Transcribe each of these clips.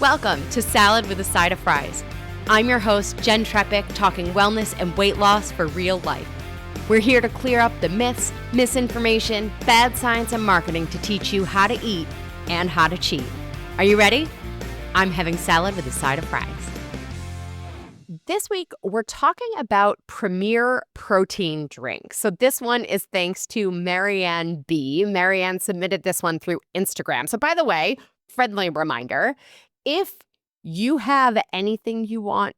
Welcome to Salad with a Side of Fries. I'm your host, Jen Trepic, talking wellness and weight loss for real life. We're here to clear up the myths, misinformation, bad science, and marketing to teach you how to eat and how to cheat. Are you ready? I'm having salad with a side of fries. This week, we're talking about Premier protein drinks. So this one is thanks to Marianne B. Marianne submitted this one through Instagram. So by the way, friendly reminder, if you have anything you want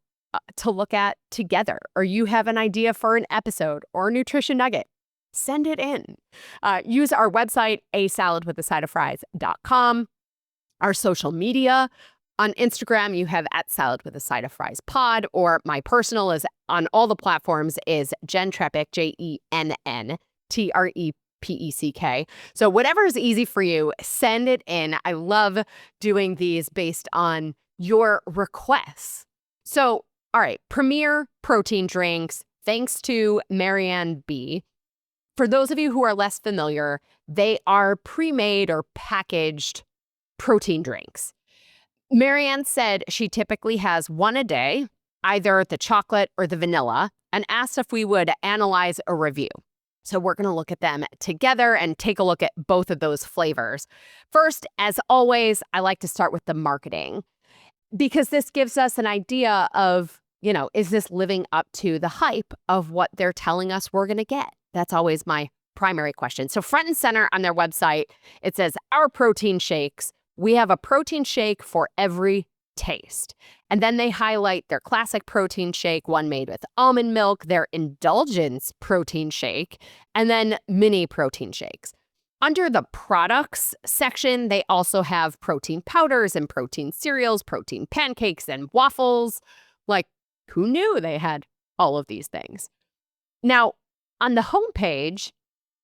to look at together, or you have an idea for an episode or a nutrition nugget, send it in. Use our website, asaladwithasideoffries.com, our social media. On Instagram, you have @saladwithasideoffriespod, or my personal is on all the platforms is Jen Trepic, JenTrepeck. So whatever is easy for you, send it in. I love doing these based on your requests. So, all right, Premier protein drinks, thanks to Marianne B. For those of you who are less familiar, they are pre-made or packaged protein drinks. Marianne said she typically has one a day, either the chocolate or the vanilla, and asked if we would analyze a review. So we're going to look at them together and take a look at both of those flavors. First, as always, I like to start with the marketing, because this gives us an idea of, is this living up to the hype of what they're telling us we're going to get? That's always my primary question. So front and center on their website, it says, our protein shakes. We have a protein shake for every taste. And then they highlight their classic protein shake, one made with almond milk, their Indulgence protein shake, and then mini protein shakes. Under the products section, they also have protein powders and protein cereals, protein pancakes and waffles. Like, who knew they had all of these things? Now, on the homepage,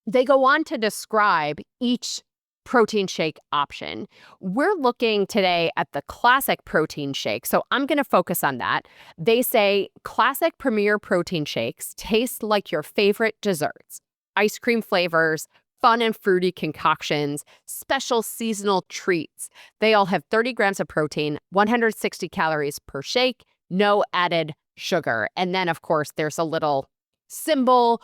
they go on to describe each protein shake option. We're looking today at the classic protein shake, so I'm going to focus on that. They say classic Premier protein shakes taste like your favorite desserts, ice cream flavors, fun and fruity concoctions, special seasonal treats. They all have 30 grams of protein, 160 calories per shake, no added sugar. And then, of course, there's a little symbol.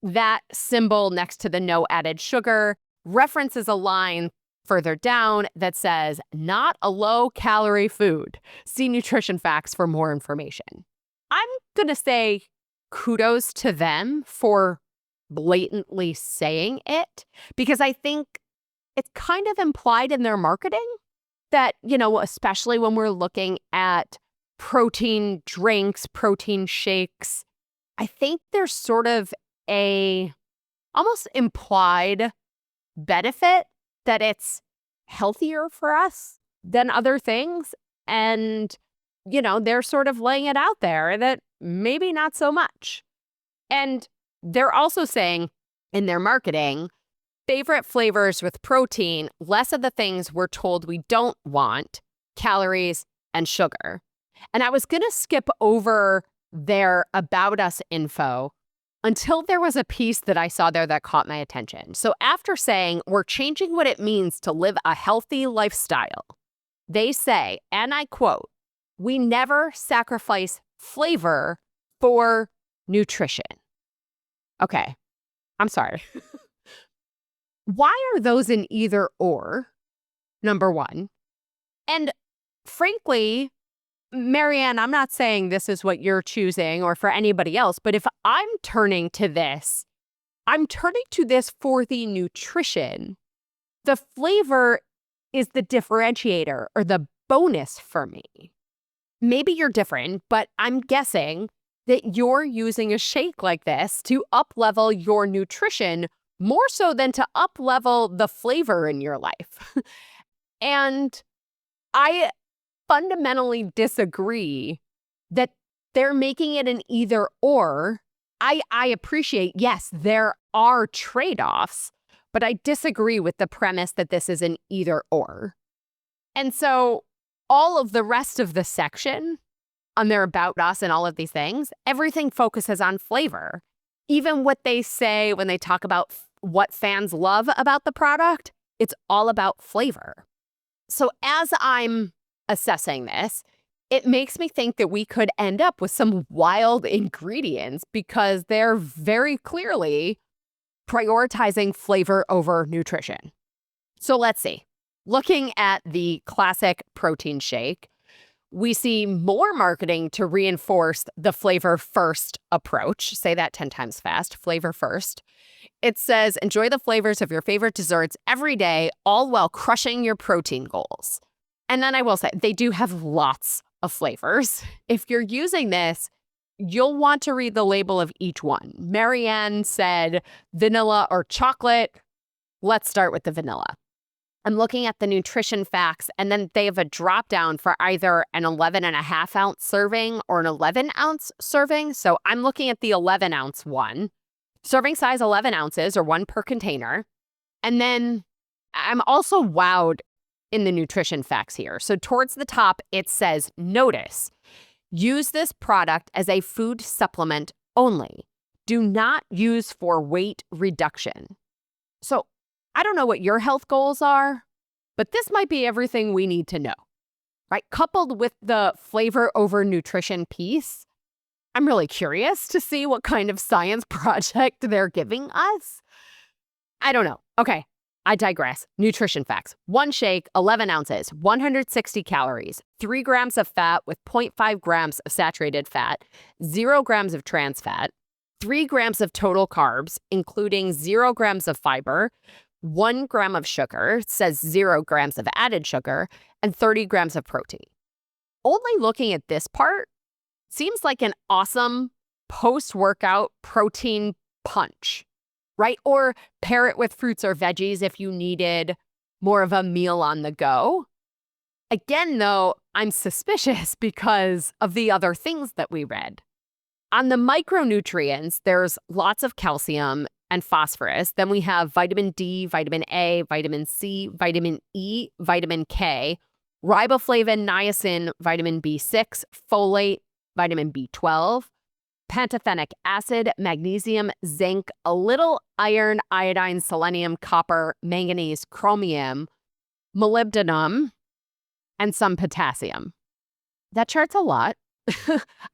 That symbol next to the no added sugar references a line further down that says, not a low-calorie food. See nutrition facts for more information. I'm going to say kudos to them for blatantly saying it, because I think it's kind of implied in their marketing that, especially when we're looking at protein drinks, protein shakes, I think there's sort of a almost implied benefit that it's healthier for us than other things. And, they're sort of laying it out there that maybe not so much. And they're also saying in their marketing, favorite flavors with protein, less of the things we're told we don't want, calories and sugar. And I was going to skip over their About Us info until there was a piece that I saw there that caught my attention. So after saying we're changing what it means to live a healthy lifestyle, they say, and I quote, we never sacrifice flavor for nutrition. Okay, I'm sorry. Why are those in either or, number one? And frankly, Marianne, I'm not saying this is what you're choosing or for anybody else, but if I'm turning to this, I'm turning to this for the nutrition. The flavor is the differentiator or the bonus for me. Maybe you're different, but I'm guessing that you're using a shake like this to up-level your nutrition more so than to up-level the flavor in your life. And I fundamentally disagree that they're making it an either or. I appreciate, yes, there are trade-offs, but I disagree with the premise that this is an either or. And so all of the rest of the section on their About Us and all of these things, everything focuses on flavor. Even what they say when they talk about what fans love about the product, it's all about flavor. So as I'm assessing this, it makes me think that we could end up with some wild ingredients because they're very clearly prioritizing flavor over nutrition. So let's see. Looking at the classic protein shake, we see more marketing to reinforce the flavor first approach. Say that 10 times fast, flavor first. It says, enjoy the flavors of your favorite desserts every day, all while crushing your protein goals. And then I will say, they do have lots of flavors. If you're using this, you'll want to read the label of each one. Marianne said vanilla or chocolate. Let's start with the vanilla. I'm looking at the nutrition facts, and then they have a drop down for either an 11.5-ounce serving or an 11-ounce serving. So I'm looking at the 11-ounce one. Serving size 11 ounces or one per container. And then I'm also wowed in the nutrition facts here. So towards the top, it says, notice, use this product as a food supplement only. Do not use for weight reduction. So I don't know what your health goals are, but this might be everything we need to know, right? Coupled with the flavor over nutrition piece, I'm really curious to see what kind of science project they're giving us. I don't know. Okay, I digress. Nutrition facts. One shake, 11 ounces, 160 calories, 3 grams of fat with 0.5 grams of saturated fat, 0 grams of trans fat, 3 grams of total carbs, including 0 grams of fiber, 1 gram of sugar, says 0 grams of added sugar, and 30 grams of protein. Only looking at this part seems like an awesome post-workout protein punch, right? Or pair it with fruits or veggies if you needed more of a meal on the go. Again, though, I'm suspicious because of the other things that we read. On the micronutrients, there's lots of calcium and phosphorus. Then we have vitamin D, vitamin A, vitamin C, vitamin E, vitamin K, riboflavin, niacin, vitamin B6, folate, vitamin B12, pantothenic acid, magnesium, zinc, a little iron, iodine, selenium, copper, manganese, chromium, molybdenum, and some potassium. That chart's a lot.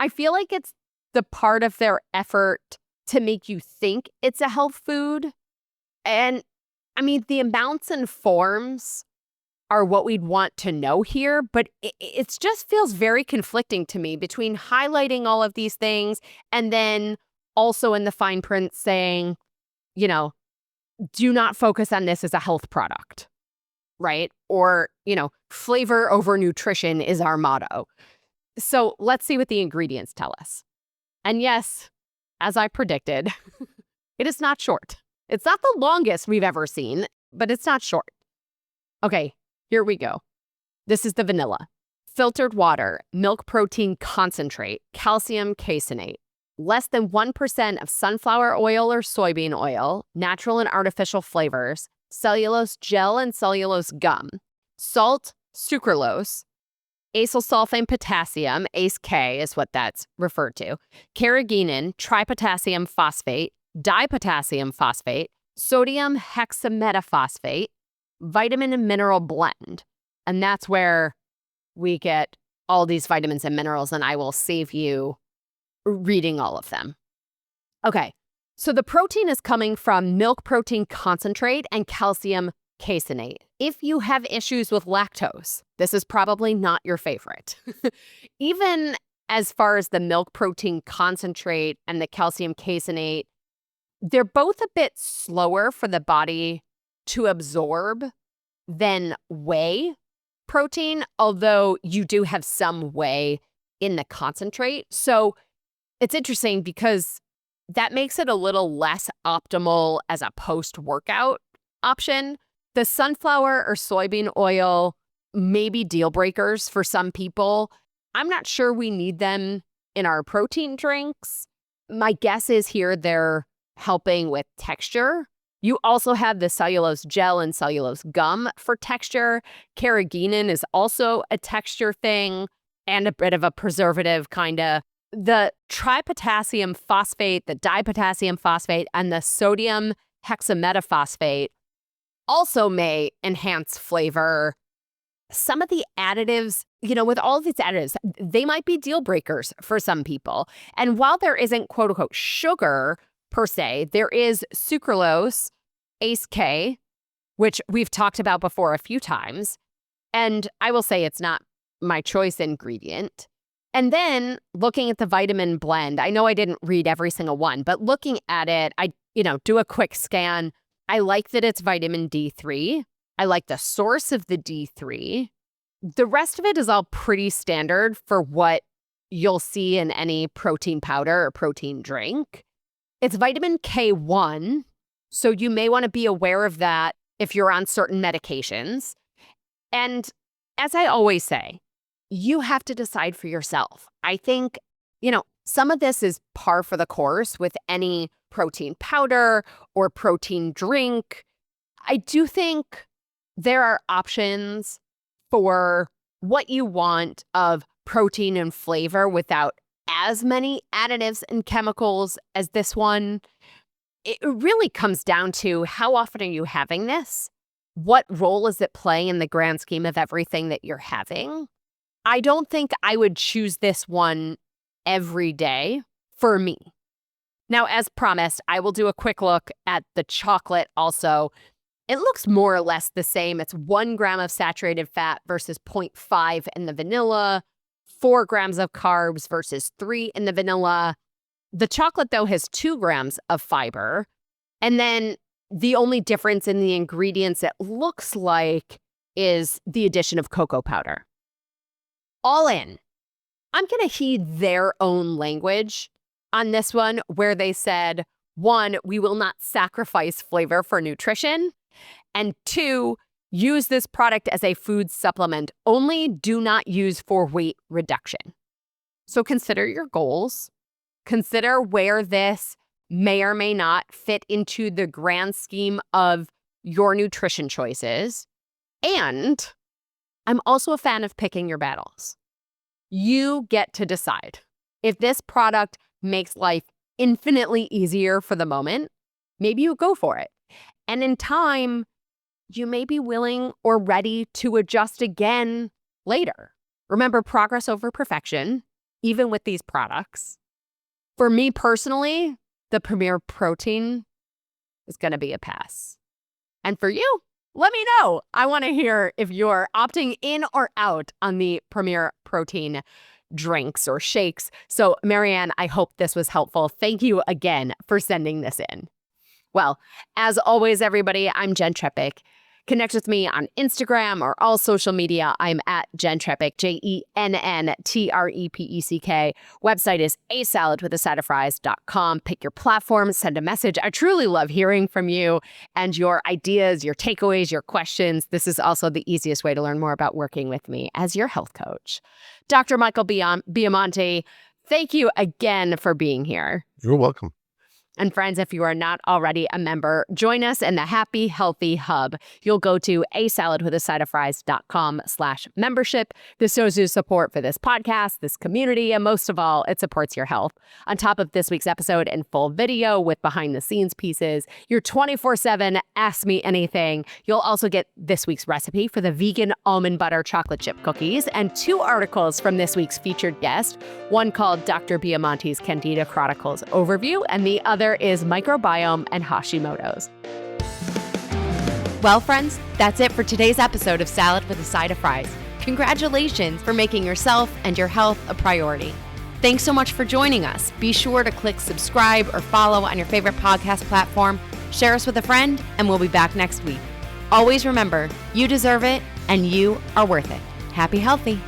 I feel like it's the part of their effort to make you think it's a health food. And I mean, the amounts and forms are what we'd want to know here, but it just feels very conflicting to me between highlighting all of these things and then also in the fine print saying, you know, do not focus on this as a health product, right? Or, you know, flavor over nutrition is our motto. So let's see what the ingredients tell us. And yes, as I predicted, it is not short. It's not the longest we've ever seen, but it's not short. Okay, here we go. This is the vanilla. Filtered water, milk protein concentrate, calcium caseinate, less than 1% of sunflower oil or soybean oil, natural and artificial flavors, cellulose gel and cellulose gum, salt, sucralose, acylsulfame potassium, ACE-K is what that's referred to, Carrageenan, tripotassium phosphate, dipotassium phosphate, sodium hexametaphosphate, vitamin and mineral blend. And that's where we get all these vitamins and minerals, and I will save you reading all of them. Okay, so the protein is coming from milk protein concentrate and calcium caseinate. If you have issues with lactose, this is probably not your favorite. Even as far as the milk protein concentrate and the calcium caseinate, they're both a bit slower for the body to absorb than whey protein, although you do have some whey in the concentrate. So it's interesting because that makes it a little less optimal as a post-workout option. The sunflower or soybean oil may be deal breakers for some people. I'm not sure we need them in our protein drinks. My guess is here they're helping with texture. You also have the cellulose gel and cellulose gum for texture. Carrageenan is also a texture thing and a bit of a preservative kind of. The tripotassium phosphate, the dipotassium phosphate, and the sodium hexametaphosphate also may enhance flavor some of the additives, with all of these additives, they might be deal breakers for some people. And while there isn't quote unquote sugar per se, there is sucralose, ACE K, which we've talked about before a few times. And I will say it's not my choice ingredient. And then looking at the vitamin blend, I know I didn't read every single one, but looking at it, I do a quick scan. I like that it's vitamin D3. I like the source of the D3. The rest of it is all pretty standard for what you'll see in any protein powder or protein drink. It's vitamin K1, so you may want to be aware of that if you're on certain medications. And as I always say, you have to decide for yourself. I think, some of this is par for the course with any protein powder or protein drink. I do think there are options for what you want of protein and flavor without as many additives and chemicals as this one. It really comes down to how often are you having this? What role is it playing in the grand scheme of everything that you're having? I don't think I would choose this one every day for me. Now, as promised, I will do a quick look at the chocolate also. It looks more or less the same. It's 1 gram of saturated fat versus 0.5 in the vanilla, 4 grams of carbs versus 3 in the vanilla. The chocolate, though, has 2 grams of fiber. And then the only difference in the ingredients, it looks like, is the addition of cocoa powder. All in, I'm going to heed their own language on this one, where they said, 1, we will not sacrifice flavor for nutrition, and 2, use this product as a food supplement only, do not use for weight reduction. So consider your goals. Consider where this may or may not fit into the grand scheme of your nutrition choices. And I'm also a fan of picking your battles. You get to decide. If this product makes life infinitely easier for the moment, maybe you go for it. And in time, you may be willing or ready to adjust again later. Remember, progress over perfection, even with these products. For me personally, the Premier Protein is going to be a pass. And for you, let me know. I want to hear if you're opting in or out on the Premier Protein drinks or shakes. So, Marianne, I hope this was helpful. Thank you again for sending this in. Well, as always, everybody, I'm Jen Trepeck. Connect with me on Instagram or all social media. I'm at Jen Trepeck, JENNTREPECK. Website is asaladwithasideofries.com. Pick your platform, send a message. I truly love hearing from you and your ideas, your takeaways, your questions. This is also the easiest way to learn more about working with me as your health coach. Dr. Michael Biamonte, thank you again for being here. You're welcome. And friends, if you are not already a member, join us in the Happy Healthy Hub. You'll go to asaladwithasideofries.com/membership. This shows you support for this podcast, this community, and most of all, it supports your health. On top of this week's episode in full video with behind the scenes pieces, your 24/7 Ask Me Anything. You'll also get this week's recipe for the vegan almond butter chocolate chip cookies and 2 articles from this week's featured guest, one called Dr. Biamonte's Candida Chronicles Overview, and the other is microbiome and Hashimoto's. Well, friends, that's it for today's episode of Salad with a Side of Fries. Congratulations for making yourself and your health a priority. Thanks so much for joining us. Be sure to click subscribe or follow on your favorite podcast platform. Share us with a friend, and we'll be back next week. Always remember, you deserve it, and you are worth it. Happy healthy.